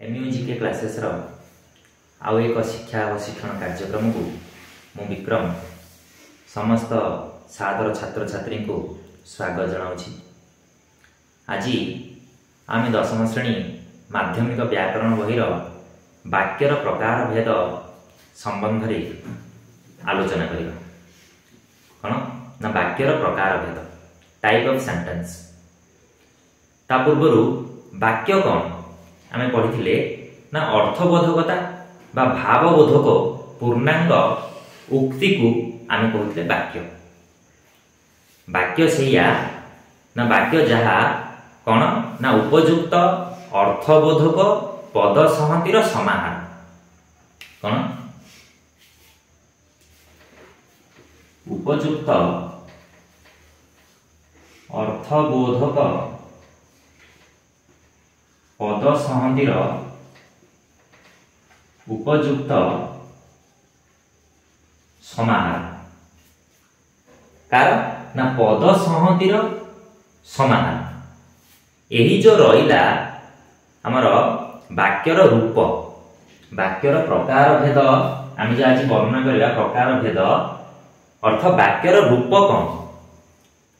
एमयूजीके classes आउ एक शिक्षा और शिक्षण कार्यक्रम को मु विक्रम समस्त सादर छात्र छात्री को स्वागत जनाऊँगी। आज आम 10वीं श्रेणी माध्यमिक व्याकरण बहिर वाक्यर प्रकार भेद संबंध रे आलोचना करिबा। कौन ना वाक्यर प्रकार भेद टाइप ऑफ सेंटेंस। ता पूर्व वाक्य कौन आम पढ़ी ना अर्थबोधकता बा भावबोधक पूर्णांग उक्ति को आम कहते वाक्य। वाक्य सेया ना वाक्य जहा कौन ना उपयुक्त अर्थबोधक पद संहतिर समाहार। कौन उपयुक्त अर्थबोधक पद संहतिर उपयुक्त समाहार। कार ना पद संहतिर समाहार यही जो रहिला आमर वाक्यर रूप वाक्यर प्रकार भेद आम जो आज वर्णना करवा प्रकार भेद अर्थ वाक्यर रूप कौन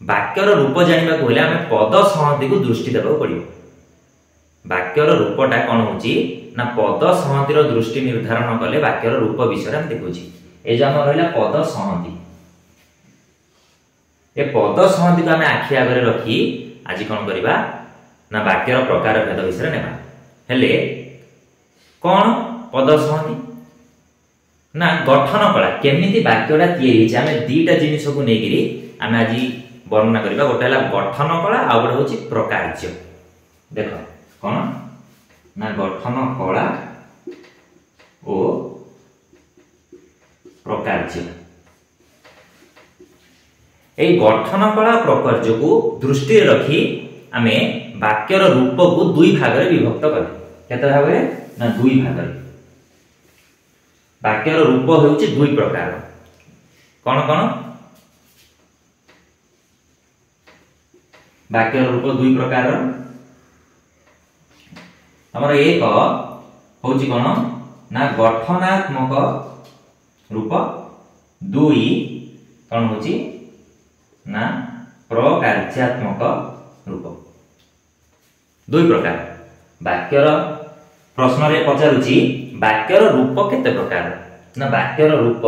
वाक्यर रूप जानवा को आम पद संहति को दृष्टि देवा पड़ो। वाक्यर रूपटा कौन होची ना पद संहतिर दृष्टि निर्धारण कले वाक्यर रूप विषय हम देखुची। ए जो आम रहा पद संहति ए पद संहति को आम आखि आगे रखी आज कौन करवा ना वाक्यर प्रकार भेद विषय नेबा। हेले कौन पद संहति ना गठन कला केमिति वाक्यटा तैयारी आम दीटा जिनिस को लेकिरी आम आज वर्णना करवा। गोटे है गठन कला आ गोटे हूँ प्रकार्य। देख कौन ना गठन कला ओ प्रकार्य। ए गठन कला प्रकार्य को दृष्टि रखी आमे वाक्यर रूप को दुई भाग में विभक्त कर केते भाग में ना दुई भाग में। वाक्यर रूप होउची दुई प्रकार। कौन कौन वाक्यर रूप दुई प्रकार हमर एक होउची कौन ना गठनात्मक रूप दुई कौन होउची ना प्रकार्यात्मक रूप। दुई प्रकार वाक्यर प्रश्न रे पचारुची वाक्यर रूप केते प्रकार ना वाक्यर रूप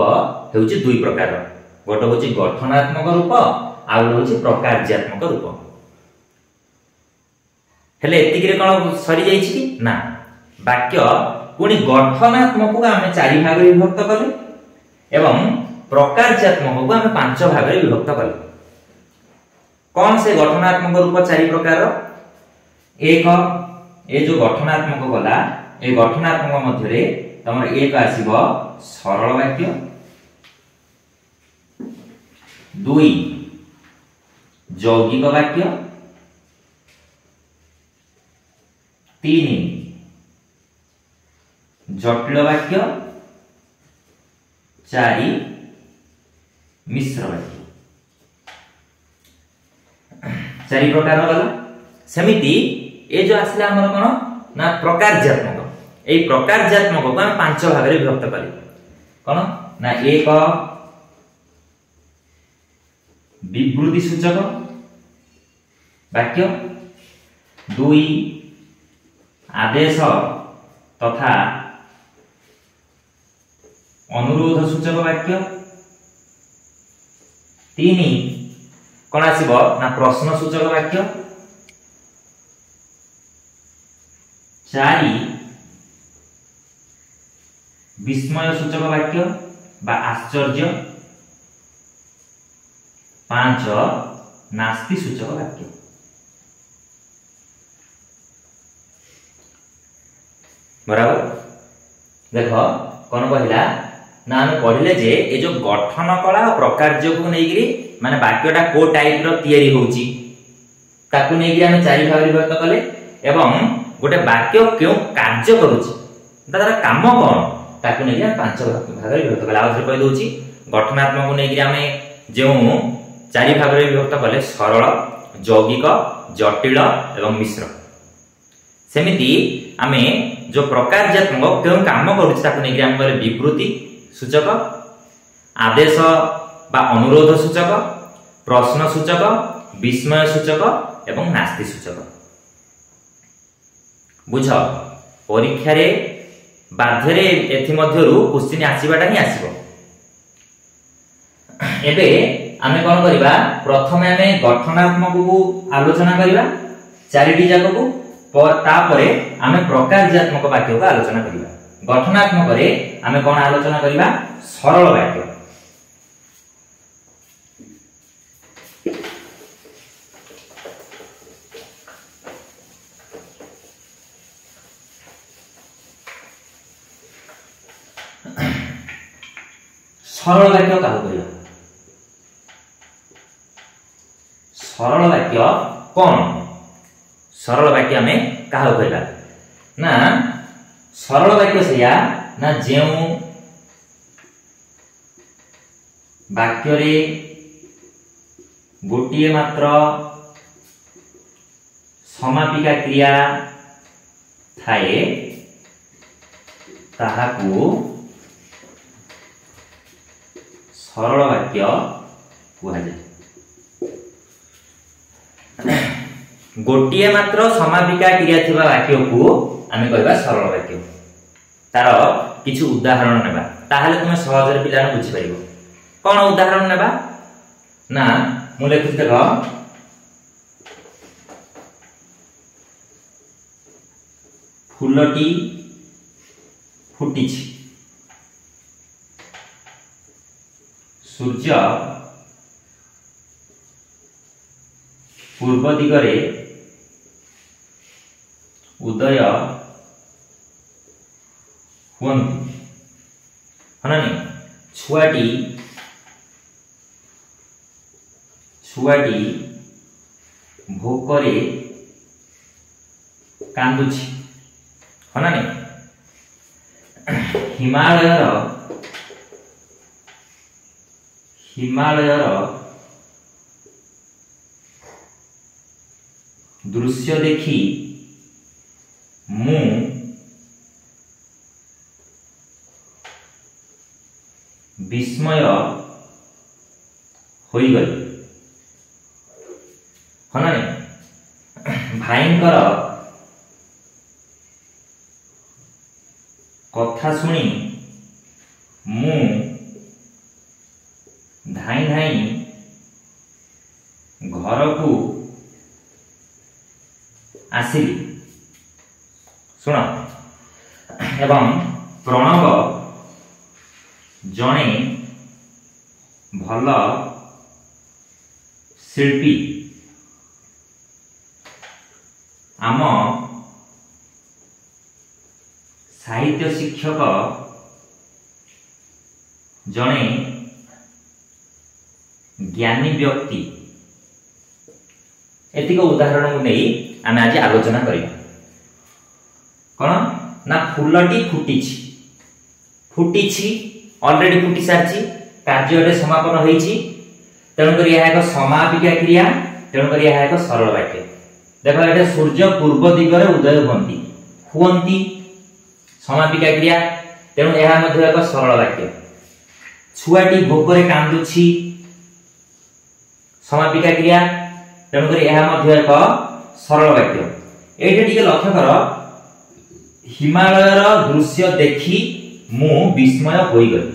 हेउची दुई प्रकार। गोटे होउची गठनात्मक रूप आ गोटे होउची प्रकार्यात्मक रूप। हेले एतिकी रे कोन सरी जाईछि कि ना वाक्य पुनी गठनात्मक को आमे चारि भाग रे विभक्त कले एवं प्रकार्यात्मक को आमे पांच भाग रे विभक्त कले। कौन से गठनात्मक रूप चारि प्रकार एक ए जो गठनात्मक गला ए गठनात्मक मध्य रे तमर एक आसीबो सरल वाक्य दुई यौगिक वाक्य तीन जटिल वाक्य चारि मिश्र वाक्य। चारि प्रकार गला सेमिति ए जो आसला हमर कोन ना प्रकार्यात्मक ए प्रकार्यात्मक को हम पांच भाग रे विभक्त करी। कोन ना एक विवृद्धि सूचक वाक्य दुई आदेश तथा अनुरोध सूचक वाक्य तीन कौन आसीबो ना प्रश्न सूचक वाक्य चारि विस्मय सूचक वाक्य बा आश्चर्य पांच नास्ति सूचक वाक्य। बराबर देख कौन कहला ना हम पढ़िले जे ए जो गठन कला और प्रकार्य को नेगिरी माने वाक्यटा को टाइप रो तयारी होउची ताकू नेगिरी हम चारि भाग रे विभक्त कले एवं गोटे वाक्य क्यों कार्य करूची तार काम कोन ताकू नेगिरी पांच भाग रे विभक्त कले। आउथरे कहि दोची गठनात्मक को नेगिरी हम जो चारि भाग रे विभक्त कले सरल ଯୌଗିକ, ଜଟିଳ ଏବଂ ମିଶ୍ର। ସେମିତି ଆମେ जो प्रकारजात्मक केउ काम करूछ ताकु नेकी हम कहले विवृति सूचक, आदेश बा अनुरोध सूचक, प्रश्न सूचक, विस्मय सूचक एवं नास्ति सूचक। बुझ परीक्षा रे बाध्यरे एथि मध्यरु क्वेश्चन आसीबाटा ही आसीबो। एबे आमे कोन करिबा, प्रथमे आमे गठनात्मक को आलोचना करिबा चारिटी जाक को, तापरे आमे प्रकारजात्मक वाक्य को आलोचना करिबा। गठनात्मक रे आमे कोन आलोचना करिबा, सरल वाक्य। सरल वाक्य काहु करिबा, सरल वाक्य कोन, सरल वाक्य आमे काहु करिबा ना, सरल वाक्य सेया ना जेउ वाक्य रे गोटिए मात्र समापिका क्रिया थाए ताहाकू सरल वाक्य कुहा जाय। गोटिए मात्र समापिका क्रिया थिबा वाक्य को आमे कहबा सरल वाक्य। तार किछु उदाहरण नेबा, ताहाले तुमे सहजरे पिला बुझि परिबो। कोन उदाहरण नेबा ना, मु लेखुछि देखो, फुलटी फुटिछि, सूर्य पूर्व दिगरे उदय हुअन्ति, हनानी छुआटी भोकरे कांदुछि, हनानी हिमालयर दृश्य देखी मु विस्मय होई गली, हनानी भाईंकर कथा सुनी मु धाई धाई घर को आसिली। सुन, एवं प्रणव जणे भल शिल्पी, आम साहित्य शिक्षक जणे ज्ञानी व्यक्ति। एतिक उदाहरण को नहीं आमे आज आलोचना करिबा। कोन ना, फुलटी फुटिछि, फुटिछि ऑलरेडी फुटी सारछि, कार्यटे समापन होईछि, तेणु करी यह एक समापिका क्रिया, तेणु करी यह एक सरल वाक्य। देखो एटा सूर्य पूर्व दिगरे उदय हुअन्ति, हुअन्ति समापिका क्रिया, तेणु यह मध्ये एक सरल वाक्य। छुआटी भोकरे कांदुछि समापिका क्रिया, तेणु करी यह मध्ये एक सरल वाक्य। एठी टिके लक्ष्य कर, हिमालयर दृश्य देखी मु विस्मय होई गली।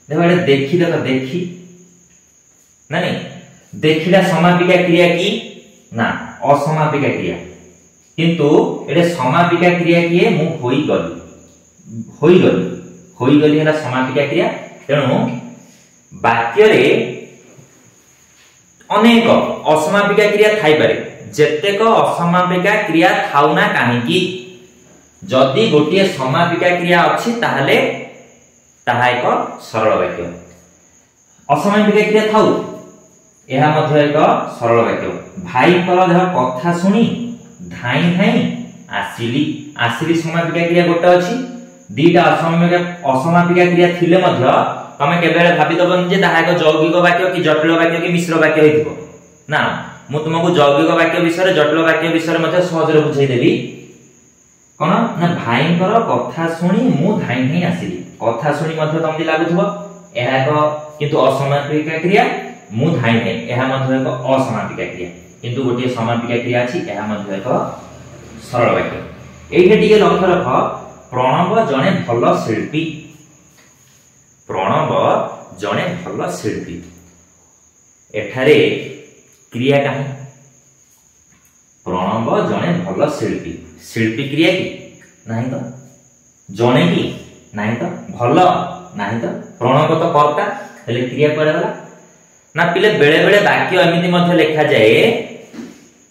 देखो एटा देखी, देखो देखी नानी, देखिला समापिका क्रिया की ना, असमापिका क्रिया, किंतु एटा समापिका क्रिया किए मु होई गली, होई गली, होई गली है समापिका क्रिया। तेणु वाक्य रे अनेक असमापिका क्रिया थाई पारे, जेतेक असमापिका क्रिया थाउना काहेकि, जदि गोटिए समापिका क्रिया अछि ताहले ताहा एक सरल वाक्य। असमापिका क्रिया थाउ एहा मध्ये एक सरल वाक्य। भाई पर देह कथा सुनी धाई धाई आसिली, आसिली समापिका क्रिया गोटे अछि, दीटा असमापिका क्रिया थिले मध्य तमे केबेले भाबी दबन जे ताहा एक यौगिक वाक्य कि जटिल वाक्य कि मिश्र वाक्य होइथिबो ना। मु तुमको यौगिक वाक्य विषय जटिल वाक्य विषय मते सहज बुझाई देबी कोन ना भाई कथा शुणी मु धाई धाई आसिली कथा शुणी मते तमती लागुथबो एहा एक किंतु असमापिका क्रिया मु धाई धाई एहा मते एक असमापिका क्रिया किंतु गोटे समापिका क्रिया अछि एहा मते एक सरल वाक्य एठे टिके लक्ष्य रख प्रणव जने भल शिल्पी प्रणव जने भल शिल्पी एठारे क्रिया काहे प्रणव जने भल शिल्पी शिल्पी क्रिया की नहीं तो जने की नहीं तो भल नहीं तो प्रणव तो कर्ता हेले क्रिया कोडा गला ना पिले बेले बेले वाक्य एमिति मध्ये लिखा जाए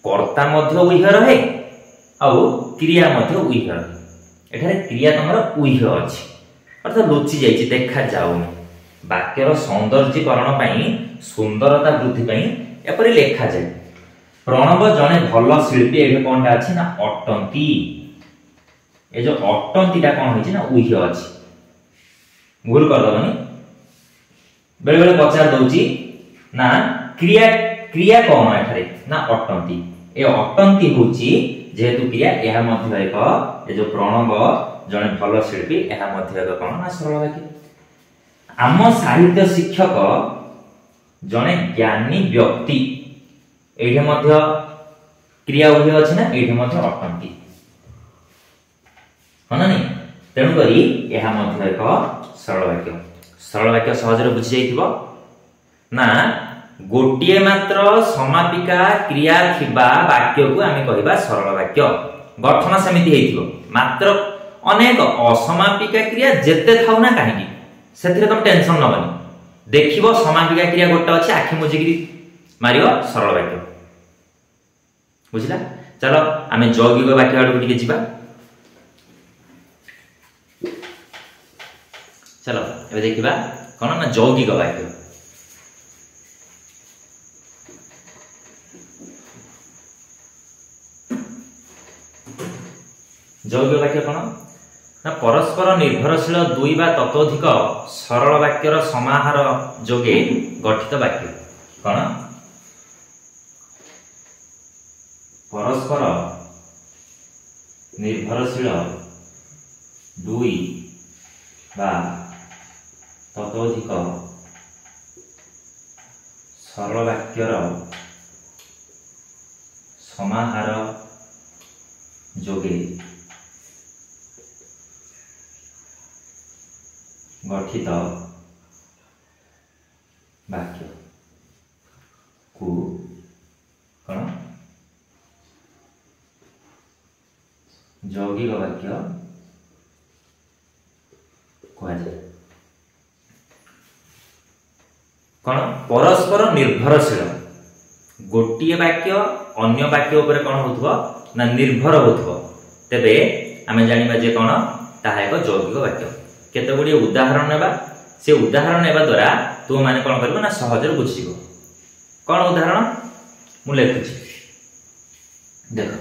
कर्ता मध्ये उइह रहे आउ क्रिया मध्ये उइह रहे एठारे क्रिया तमर उइह अछि अर्थात लुचि जाइछि देखा जाउनी वाक्यर सौंदर्यीकरण पई सुंदरता वृद्धि पई एपरि लेखा जाय प्रणव जने भल शिल्पी एठे कोनटा अछि ना अटंती ए जो अटंतीटा कोन होइछि ना उइह अछि भूल कर दबनी बेले बेले पचार दउछि ना क्रिया क्रिया कोन एठारे ना अटंती ए अटंती होछि जेहेतु क्रिया एहा मध्ये एक ए जो प्रणव जने भल शिल्पी एहा मध्ये एक कोन ना सरल वाक्य आम साहित्य शिक्षक जने ज्ञानी व्यक्ति एठे मध्ये क्रिया उहे अछि ना एठे मध्ये अटंती हननी तेनु करी एहा मध्ये एक सरल वाक्य सहज रे बुझि जाइथिबो ना गोटिए मात्र समापिका क्रिया थिबा वाक्य को आमे कहिबा सरल वाक्य गठन समिति हेथिबो मात्र अनेक असमापिका क्रिया जेते थाउ ना काहेकि सेथिरे तुम टेंशन नबनी देखिबो समापिका क्रिया गोटे अछि आखि मुजिगिरी मारियो सरल वाक्य बुझिला चलो आमे यौगिक वाक्य आडू टिके जिबा चलो एबे देखिबा कोन ना यौगिक वाक्य यौगिक वाक्य कोन ना परस्पर निर्भरशील दुई बा ततोधिक सरल वाक्यर समाहार जोगे गठित वाक्य कोन परस्पर निर्भरशील दुई बा ततोधिक सरल वाक्यर समाहार जोगे गठित वाक्य को कौन यौगिक वाक्य कहा जाए कौन परस्पर निर्भरशील गोटिए वाक्य अन्य वाक्य उपरे कौन होथबो ना निर्भर होथबो तेबे आमे जानिबा जे कौन ताहा एक यौगिक वाक्य केते गुडी उदाहरण नेबा से उदाहरण नेबा द्वारा तू माने कोन करबो ना सहज रे बुझिबो कोन उदाहरण मु लेखुछि देखो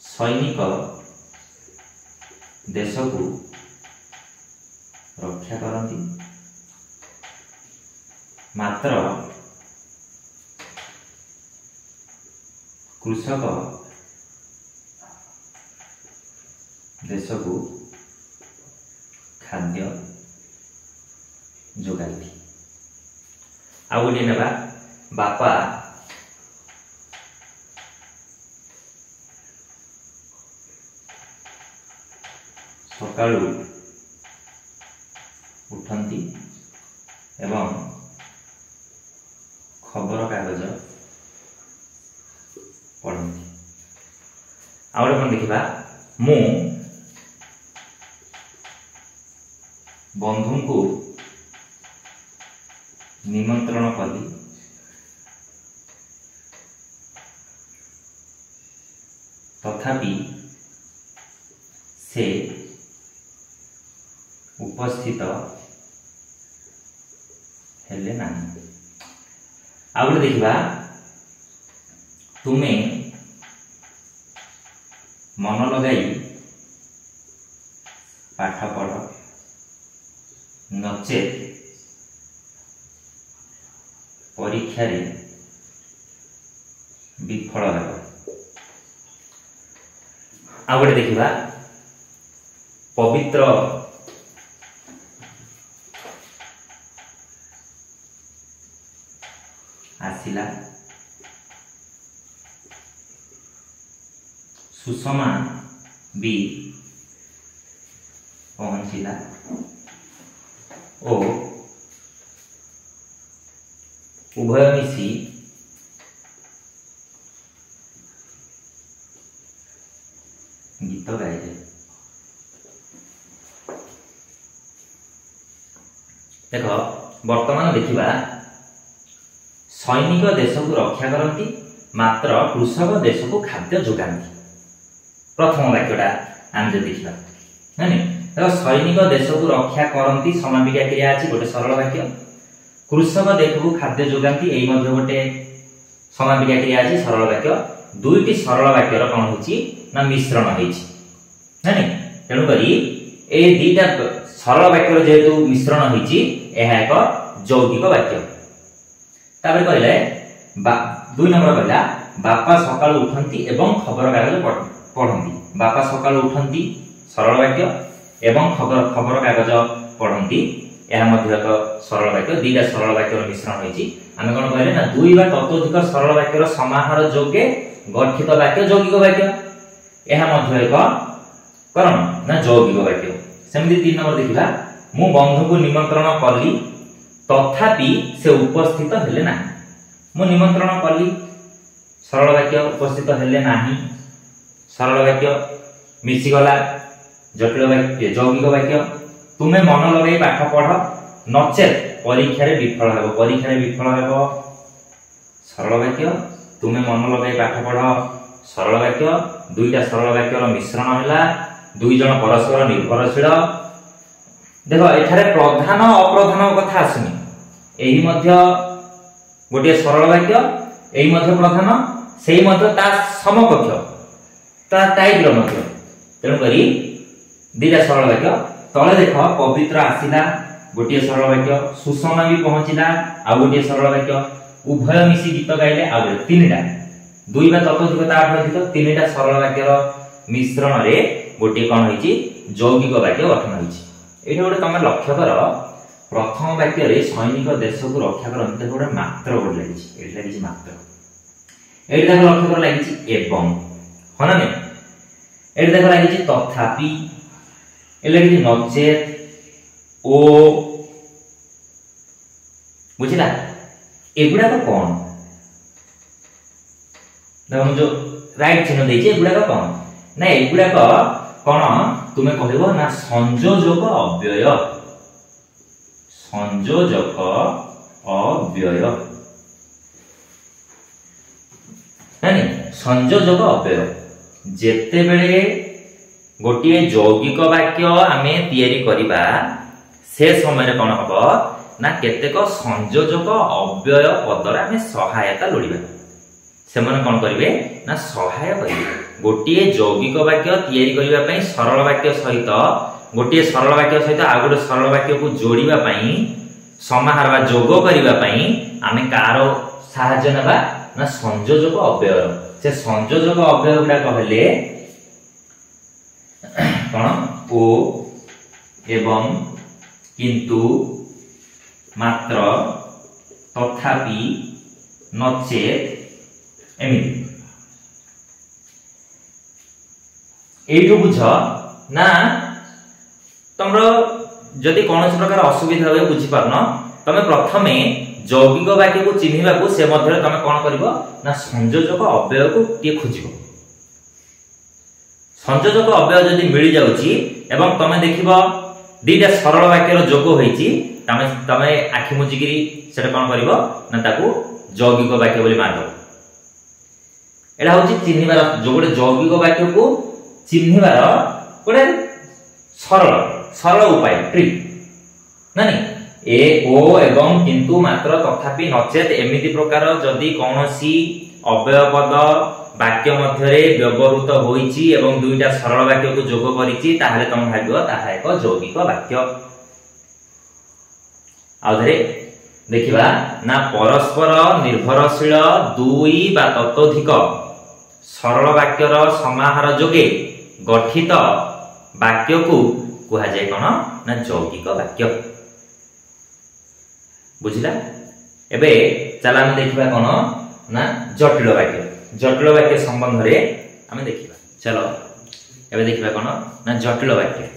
सैनिक देश को रक्षा करती मात्र कृषक देश को खाद्य जोगाई आउ गोटे नेबा बापा सकाळू उठंती एवं खबर कागज पढ़ती आउ गोटे कौन देखा मु बंधु को निमंत्रण कली तथापि से उपस्थित हेले नाही आउ देखा तुम्हें मन लगाई पाठ पढ़ नचेत परीक्षा रे विफल हेब। आ गोटे देखिबा पवित्र आसिला सुषमा भी पहुंचिला ओ उभय मिसी गीत गाइले। देख वर्तमान देखिबा सैनिक देश को रक्षा करती मात्र कृषक देश को खाद्य जोगाती। प्रथम वाक्यटा आम जो देखा देखो सैनिक देश को रक्षा करती समापिका क्रिया अच्छी गोटे सरल वाक्य। कृषक देश को खाद्य जोगाती यही गोटे समापिका क्रिया अच्छी सरल वाक्य। दुईटी सरल वाक्यर कौन होची ना मिश्रण होईची तेणुक ए दुईटा सरल वाक्यर जेहेतु मिश्रण होईची यह एक यौगिक वाक्य। तापर कहले दुई नंबर कहला बापा सकाळु उठंती एवं खबर कागज पढ़ंती। बापा सकाळु उठंती सरल वाक्य एवं खबर कागज पढ़ंती यह मध्य एक सरल वाक्य। दुईटा सरल वाक्यर मिश्रण होईची आमे कोन कहले ना दुई बा ततोधिक सरल वाक्यर समाहार जोगे गठित वाक्य यौगिक वाक्य। यह मध्य एक करण ना यौगिक वाक्य। सेमि 3 नंबर देखिबा मु बंधु को निमंत्रण करली तथापि से उपस्थित हेले ना। मु निमंत्रण कली सरल वाक्य उपस्थित हेले नाही सरल वाक्य मिसी गला जटिल वाक्य यौगिक वाक्य। तुमे मन लगे पाठ पढ़ नचेत परीक्षा रे विफल हेबो। परीक्षा रे विफल हेबो सरल वाक्य। तुमे मन लगे पाठ पढ़ सरल वाक्य। दुईटा सरल वाक्यर मिश्रण होला। दुई जन परस्पर निर्भरशील। देखो एठारे प्रधान अप्रधान कथा आसुनी एही मध्य गोटे सरल वाक्य एही मध्य प्रधान सेही मध्य ता समकक्ष ता टाइप रो मध्य। तेणु करी दुईटा सरल वाक्य तले देख पवित्र आसिला गोटे सरल वाक्य सुषमा भी पहुंचिला आ गोटे सरल वाक्य उभय मिसी गीत गाइले आ गोटे तीनटा दुई बा ततोधिक ता अधिक तीनटा सरल वाक्यर मिश्रण रे गोटे कोन होईची यौगिक वाक्य गठन होईची। एटा गोटे तमे लक्ष्य कर प्रथम वाक्य रे सैनिक देश को रक्षा करते गोटे मात्र गोटे लागिची एटा लागिची मात्र। एटा देखो लक्ष्य कर लागिची एवं हना ने एटा देखो लागिची तथापि ए लागिची नचेत ओ बुझिला एगुडा को कोन देखो जो राइट चिन्ह देइचे एगुडा को कोन ना एगुडा को कोन तुमे कहबो ना संयोजक अव्यय। संयोजक अव्यय नानी संयोजक अव्यय जेते बेले गोटे यौगिक वाक्य आमे तयारी करिबा से समय कोन हबो ना केतेक संयोजक अव्यय पदर आमे सहायता लोडिबा। सेमन कोन करिवे ना सहाय करिवे गोटे यौगिक वाक्य तयारी करिबा पई सरल वाक्य सहित गोटे सरल वाक्य सहित आ गोटे सरल वाक्य को जोड़िबा पई समाहार बा जोग करिबा पई आमे कार सहायता नेबा ना संयोजक अव्यय। से संयोजक अव्यय गुडा कहले कोन ओ एवं किंतु मात्र तथापि नचेत एमिति एठु बुझ ना तमरो जदि कौन प्रकार असुविधा हुए बुझी पारन तमे प्रथमे यौगिक वाक्य को चिन्हिबा को से मध्य तमे कोन करबो ना संयोजक अव्यय को टिए खोजिबो। संयोजक अव्यय जदि मिल जाउची एवं तमे देखिबो दुईटा सरल वाक्यर जोग होईची तमे आखि मुजिगिरी सेटा कोन करबो ना ताकू यौगिक वाक्य बोली मानबो। एटा होची चिन्हिबार जो गोटे यौगिक वाक्य को चिन्हिबार गोटे सरल सरल उपाय ट्रिक नानी ए ओ एवं किंतु मात्र तथापि नचेत एमिति प्रकार जदि कोनोसी अव्यय पद वाक्य मध्यरे व्यवहृत होईची एवं दुईटा सरल वाक्य को जोग करिची ताहाले तम भाबियो ताहा एक यौगिक वाक्य। आउधरे देखिबा ना परस्पर निर्भरशील दुई बा ततोधिक सरल वाक्यर समाहार जोगे गठित वाक्य को कहा जाए कौन ना यौगिक वाक्य। बुझिला। एबे चला हम देखिबा कौन ना जटिल वाक्य। जटिल वाक्य संबंध रे हम देखिबा। चलो एबे देखिबा कौन ना जटिल वाक्य।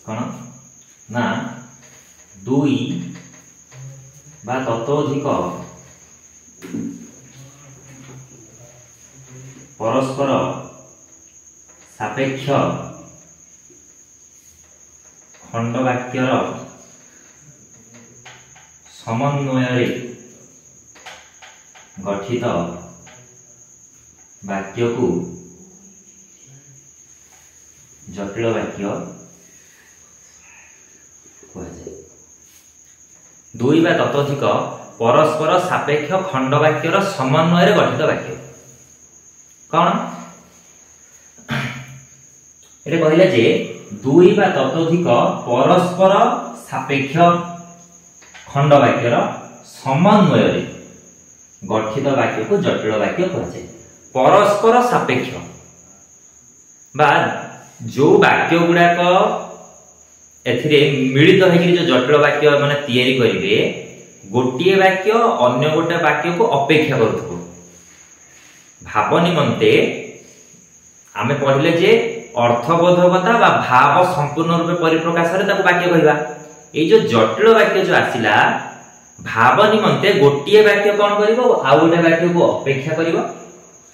कौन ना दुई बा ततोधिक परस्पर सापेक्ष खंड वाक्यर समन्वय गठित वाक्य को जटिल वाक्य कहुए। दुई बा ततोधिक परस्पर सापेक्ष खंड वाक्यर समन्वय गठित वाक्य कौन ये कहले जे दुई बा ततोधिक परस्पर सापेक्ष खंड वाक्यर समन्वय गठित वाक्य को जटिल वाक्य कहुए। परस्पर सापेक्ष बा जो वाक्य गुड़ाक एथिरे मिलित होकर जो जटिल वाक्य माने तैयारी करिवे गोटिए वाक्य अन्य गोटे वाक्य को अपेक्षा करूथबो। भाव निमंते आमे पढ़िले जे अर्थबोधकता बा भाव संपूर्ण रूपे परिप्रकाश रे ताको वाक्य कहबा। ए जो जटिल वाक्य जो आसिला भाव निमंते गोटिए वाक्य कोन करिवो आ गोटे वाक्य को अपेक्षा करिवो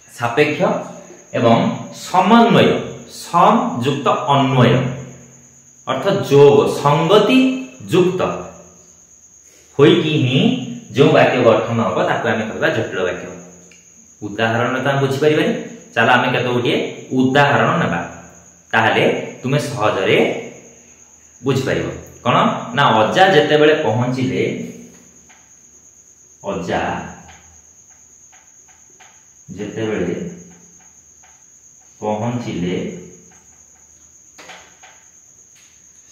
सापेक्ष एवं समन्वय सम युक्त अन्वय अर्थ जो संगति युक्त होइकी ही जो वाक्य गठन होबो ताको आमे कहबा जटिल वाक्य। उदाहरण तो हम बुझी परिबानी। चला आमे केतो गोटे उदाहरण नेबा ताहले तुमे सहज रे बुझी परिबो। कोन ना अजा जेते बेले पहुंचिले अजा जेते बेले पहुंचिले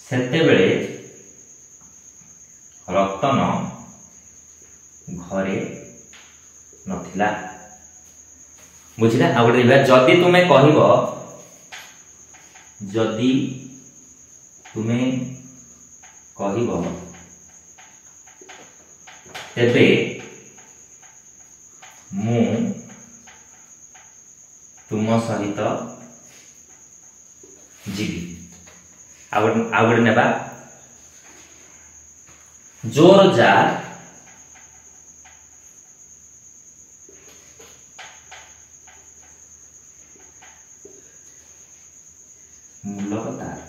सेते बेले रतन घरे नथिला। बुझिला। आ गोटे जदि तुमे कहिबो जदि तुमे कहिबो तेबे मु तुम सहित जीवी। आगोटे नेबा जोर जार मूलक तार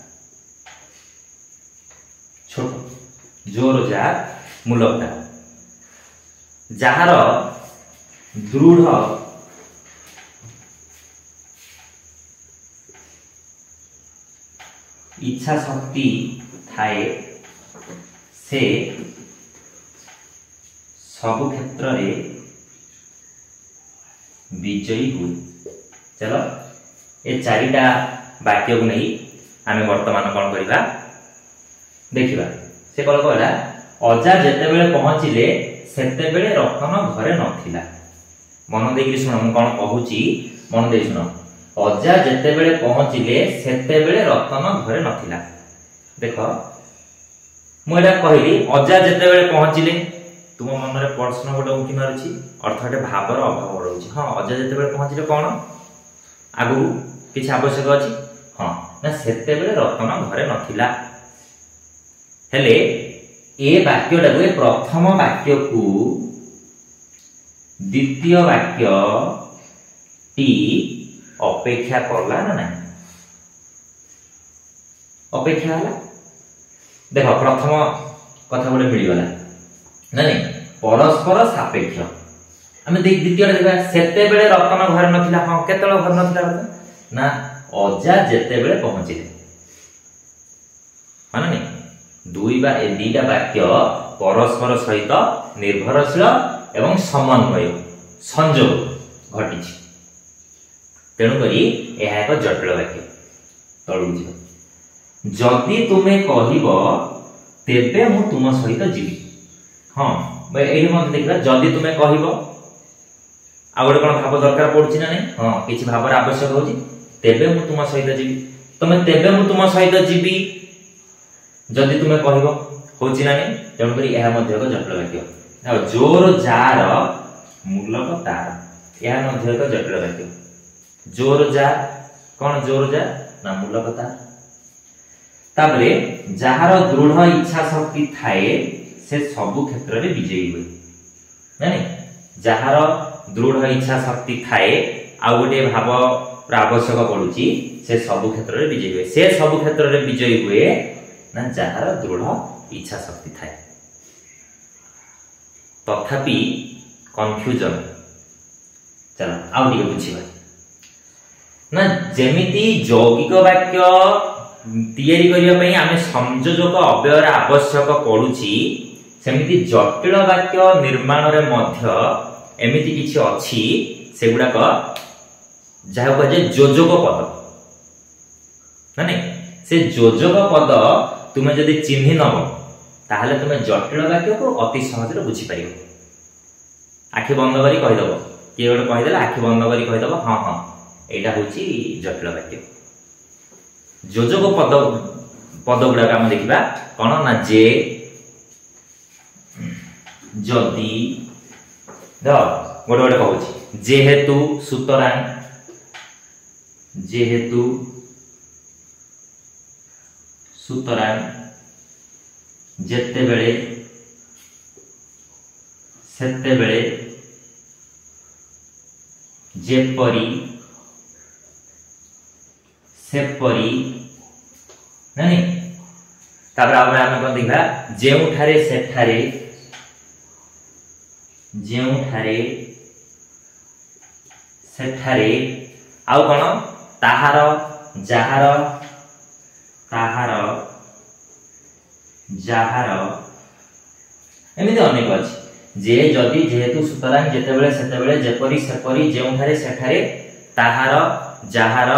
छोट जोर जार मूलक तार जार दृढ़ इच्छा शक्ति थाए से सब क्षेत्र रे विजयी हुए। चलो ये चारिटा वाक्य को नहीं आमे वर्तमान कौन करिबा देखिबा। से कल कहला अजा जेते बेले पहुंचिले सेते बेले रतन घरे नथिला। मन देकी सुन मु कोन कहूची मन देई सुन। अजा जेते बेले पहुंचिले सेते बेले रतन घरे नथिला। देखो मु एटा कहली अजा जेते बेले पहुंचिले तुम मन रे प्रश्न गोटे उठी मारछि अर्थात भावर अभाव रहउछि। हां अजा जेते बेले पहुंचिले कोन आगु किछ आवश्यक अछि। हां ना सेते बेले रतन घरे नथिला। हेले ए वाक्यटा को प्रथम वाक्य को द्वितीय वाक्य टी अपेक्षा करला ना नहीं अपेक्षा हला। देखो प्रथम कथा गोटे मिल गला ना नहीं परस्पर सापेक्ष। आमे देख द्वितीय देखा सेते बेले रतन घर नथिला। हां केतल घर नथिला ना अजा जेते बेले पहुंचिले माने नहीं दुई बा ए दीटा वाक्य परस्पर सहित निर्भरशील एवं समन्वय संयोग घटी। तेणुक यह एक जटिल वाक्य तलू जदि तुमे कहिबो तेबे मु तुम सहित जीवी। हाँ ये देखा जदि तुमे कहिबो आ गोटे कौन भाव दरकार पड़ुछि ना नहीं। हाँ किछि भावर आवश्यक होछि तेबे मु तुम सहित जीवी। तुमे तेबे मु तुम सहित जीवी जदि तुमे कहिबो होछि ना नहीं। तेणु करी यह मध्य एक जटिल वाक्य। आ जोर जार मूलक तार यह मध्य एक जटिल वाक्य। जोर जार कौन जोर जार ना मूलक तार। तापरे जहार दृढ़ इच्छा शक्ति थाए से सबु क्षेत्र में विजयी हुए नहीं। जहार दृढ़ इच्छा शक्ति थाए आ गोटे भाव आवश्यक पड़ुची से सबु क्षेत्र में विजयी हुए। से सबु क्षेत्र में विजयी हुए ना जहार दृढ़ इच्छा शक्ति थाए। तथापि कन्फ्यूजन चलो आउ टिके बुझिबा ना जेमिति यौगिक वाक्य तैयारी करिया पई आमे संयोजक अव्ययर आवश्यक पड़ुची सेमिति जटिल वाक्य निर्माण रे मध्य एमिति किछि अछि सेगुडा क जाहा कहे योजक पद माने से योजक पद तुमे जदि चिन्हि नब ताहले तुमे जटिल वाक्य को अति सहज रे बुझी पाइबो। आखि बंद करी कहि दबो के गोटे कहि देला आखि बंद करी कहि दबो हां हां एटा होची जटिल वाक्य। योजक पद पद गुडा हम देखिबा कोन ना जे जदि द गोटे गोटे कहूची जेहेतु सुतरां जेहेतु सुतरां जेते बेले सेते बेले जेपरी सेपरी नहीं। तापर आमे कोन देखा जेउठारे सेठारे जेउठारे सेठारे आउ कोन ताहार जहार ताहार जहार एमिति अनेक अछि। जे जदि जेहेतु सुतरां जेतेबेले सेतेबेले जेपरी सेपरी जेउठारे सेठारे ताहार जहार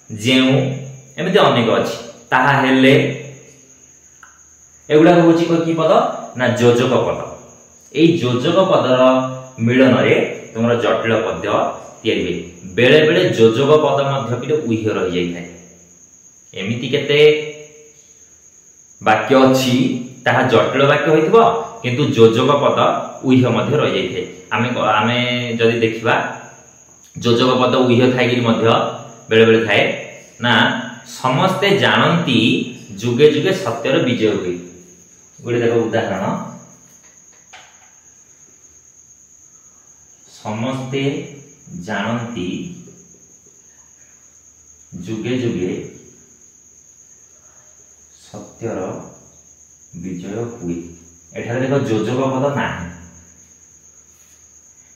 जेउ एमिति अनेक अछि। ताहा हेले एगुडा होची की पद ना योजक पद। ए योजक पदर मिलन रे तुमरा जटिल पद्य तयारी होई। बेले बेले योजक पद मध्य पिले उह्य रहि जाय थाए। एमिति केते वाक्य अछि ताहा जटिल वाक्य होइथिबो किंतु योजक पद उह्य मध्य रहि जाय थाए। आमे जदि देखिबा योजक पद उह्य थाई कि मध्य बेले बेले थाए ना समस्ते जानती जुगे जुगे सत्यर विजय हुए। गोटे देखो उदाहरण समस्ते जानती जुगे जुगे सत्यर विजय हुए। एठारे देखो योजक पद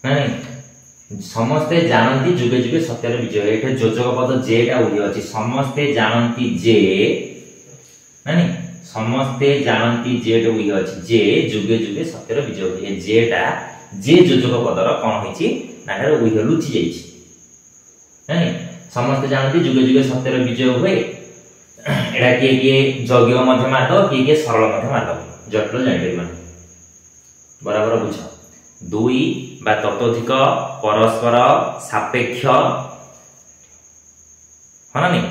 नहीं समस्ते जानती जुगे जुगे सत्यर विजय। एठे योजक पद जेटा उही अछि। समस्ते जानती जे नहीं समस्ते जानती जेटा उही अछि जे जुगे जुगे सत्यर विजय हुए। जेटा जे योजक पदर कोन होइछि ना हेर उही लुचि जाइछि नहीं। समस्ते जानती जुगे जुगे सत्यर विजय हुए। एटा के यज्ञ मध्य मार्ग के सरल मध्य मार्ग जटिल जानि माने बराबर बुझ। दुई बा ततोधिक परस्पर सापेक्ष हाँ नहीं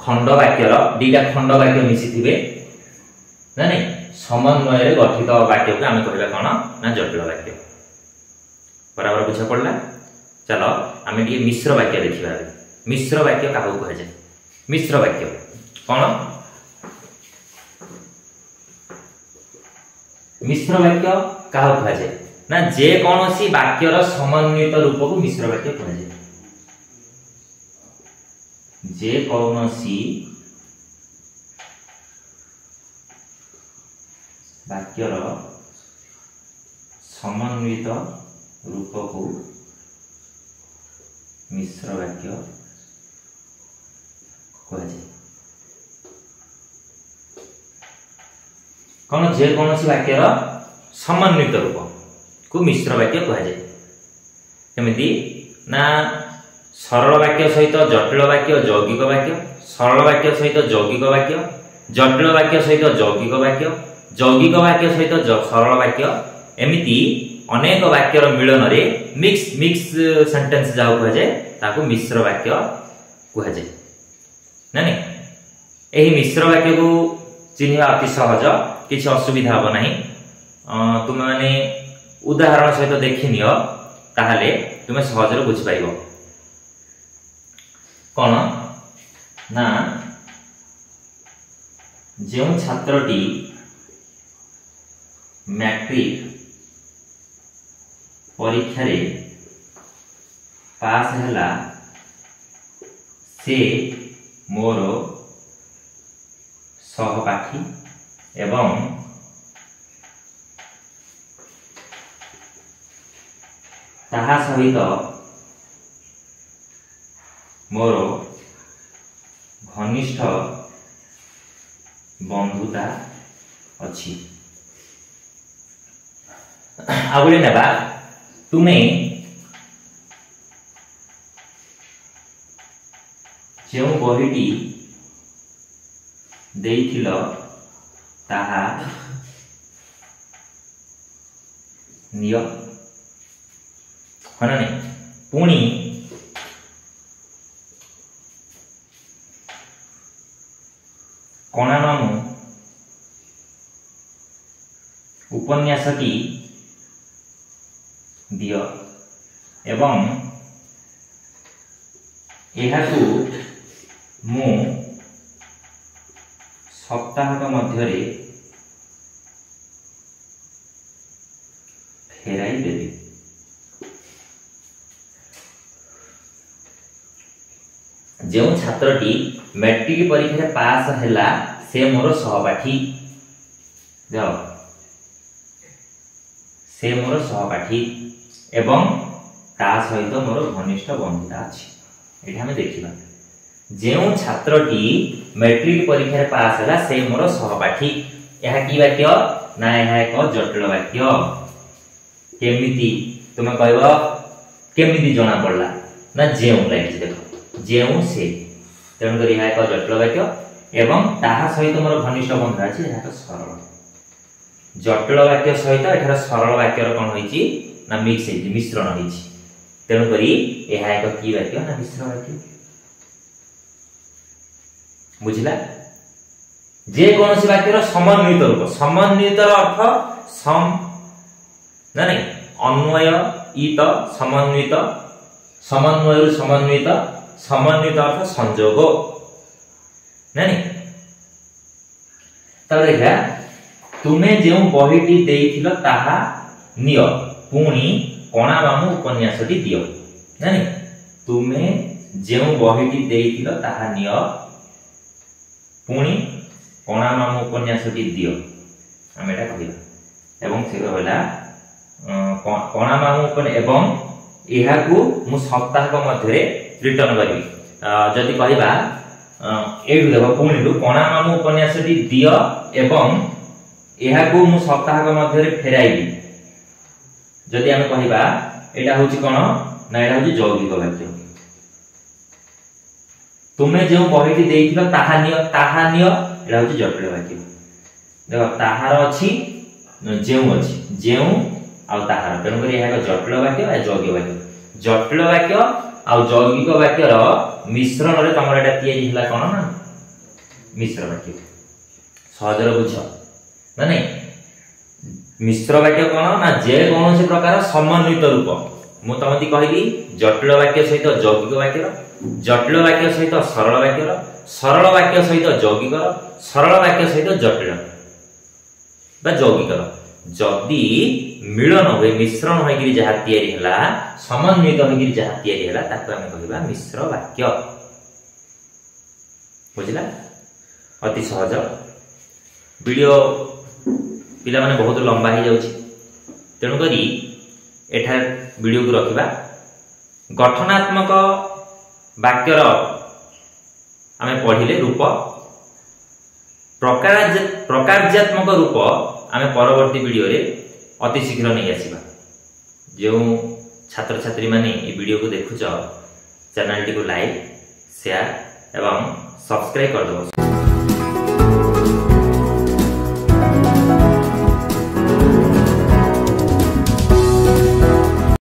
खंड वाक्यर दीटा खंड वाक्य मिसी थिबे ना नहीं समन्वय रे गठित वाक्य को आमे कहबा कोन ना जटिल वाक्य बराबर बुझा पड़ला। चलो आमे डी मिश्र वाक्य देखिबा। मिश्र वाक्य काहू कह जाय। मिश्र वाक्य कोन मिश्र वाक्य काहू कह जाय ना जे कोनोसी वाक्यर समन्वित रूप को मिश्र वाक्य कह जाय। जे कोनोसी वाक्यर समन्वित रूप को मिश्र वाक्य कह जाय। कौन जे कोनोसी वाक्यर समन्वित रूप को मिश्र वाक्य कह जाय। केमिति ना सरल वाक्य सहित जटिल वाक्य यौगिक वाक्य सरल वाक्य सहित यौगिक वाक्य, जटिल वाक्य सहित यौगिक वाक्य, यौगिक वाक्य सहित सरल वाक्य, एमिति अनेक वाक्यर मिलन रे मिक्स सेंटेंस जाऊ कह जाए ताको मिश्र वाक्य कह जाए ना। एही मिश्र वाक्य को चिन्हिबा अति सहज, किसी असुविधा हो नहीं। तुम माने उदाहरण सहित देखि नियो ताहले तुमे सहज रे बुझि पाइबो। कौन ना जो छात्रटी मैट्रिक परीक्षा रे पास हैला से मोर सहपाठी एवं ताहा सहित मोर घनिष्ठ बंधुता अच्छी। आगुले नेबा तुमे जो बहीटी देइथिल ताहा निय हना नहीं। पुणी कणा मामू उपन्यासटी दिय एवं एहाकू मु सप्ताहक मध्यरे फेराई देबी। जो छात्रटी मैट्रिक परीक्षा पास हैला से मोर सहपाठी, जाओ से मोर सहपाठी एवं ता सहित मोर घनिष्ठ बंधुता अछि। एठी हमें देखिबा जो छात्रटी मैट्रिक परीक्षा पास हैला से मोर सहपाठी, यह की वाक्य ना यह एक जटिल वाक्य। केमिति तुम कहबो केमिति जणा पड़ला ना जेउ लाइक देखो जेउ से, तेणु करी यह एक जटिल वाक्य एवं ताहा सहित मोर घनिष्ठ बंधुता अछि। यह सरल जटिल वाक्य सहित एठार सरल वाक्यर कोन होईची ना मिक्स होईची मिश्रण होईची, तेणु करी यह एक की वाक्य ना मिश्र वाक्य। बुझिला जे कोनसी वाक्यर समन्वित रूप, समन्वित अर्थ सम ना नहीं अन्वय इत समन्वित, समन्वय समन्वित, समन्वित अर्थ संयोग ना नहीं। तब देखा तुमे जो बहीटी देइथिल ताहा निय पुणी कणा मामू उपन्यासटी दियो ना नहीं। तुमे जो बहीटी देइथिल ताहा निय पुणी कणा मामू उपन्यासटी दियो आम एटा कहबा एवं से कहला कणा मामू उपन्यास एवं एहाकू मु सप्ताहक मध्यरे रिटर्न करबी। जदि कहबा एडु देखो पुणी कणा मामू उपन्यासटी दियो एवं एहाकू मु सप्ताहक मध्यरे फेराइबी। जदि आमे कहबा एटा होची कोन ना एटा होची यौगिक वाक्य। तुमे जो बहीटी देइथिलो ताहा निय एटा होची जटिल वाक्य। देखो ताहार अछि जेउ अछि जेउ आ ताहार, तेणु करी एहा जटिल वाक्य आ यौगिक वाक्य। जटिल वाक्य आ यौगिक वाक्यर मिश्रण रे तमर एटा तयारी हिला कोन ना मिश्र वाक्य। सहजर बुझ ना नहीं। मिश्र वाक्य कोन ना जे कोनोसी प्रकार समन्वित रूप। मु तमति कहली जटिल वाक्य सहित यौगिक वाक्यर, जटिल वाक्य सहित सरल वाक्यर, सरल वाक्य सहित यौगिक, सरल वाक्य सहित जटिल बा यौगिक। जदि मिलन होय मिश्रण होय कि जहा तयारी हला समन्वित होय कि जहा तयारी हला ताको हम कहबा मिश्र वाक्य। बुझिला अति सहज। वीडियो पिला माने बहुत लंबा हो जाउछि, तेणु करी एठा वीडियो को रखिबा। गठनात्मक वाक्यर आमे पढ़िले रूप, प्रकार्यात्मक रूप आमे परवर्ती वीडियो रे अति शीघ्र नहीं आसीबा। जो छात्र छात्री माने ए वीडियो को देखुछ चैनल टी को लाइक शेयर एवं सब्सक्राइब कर दो।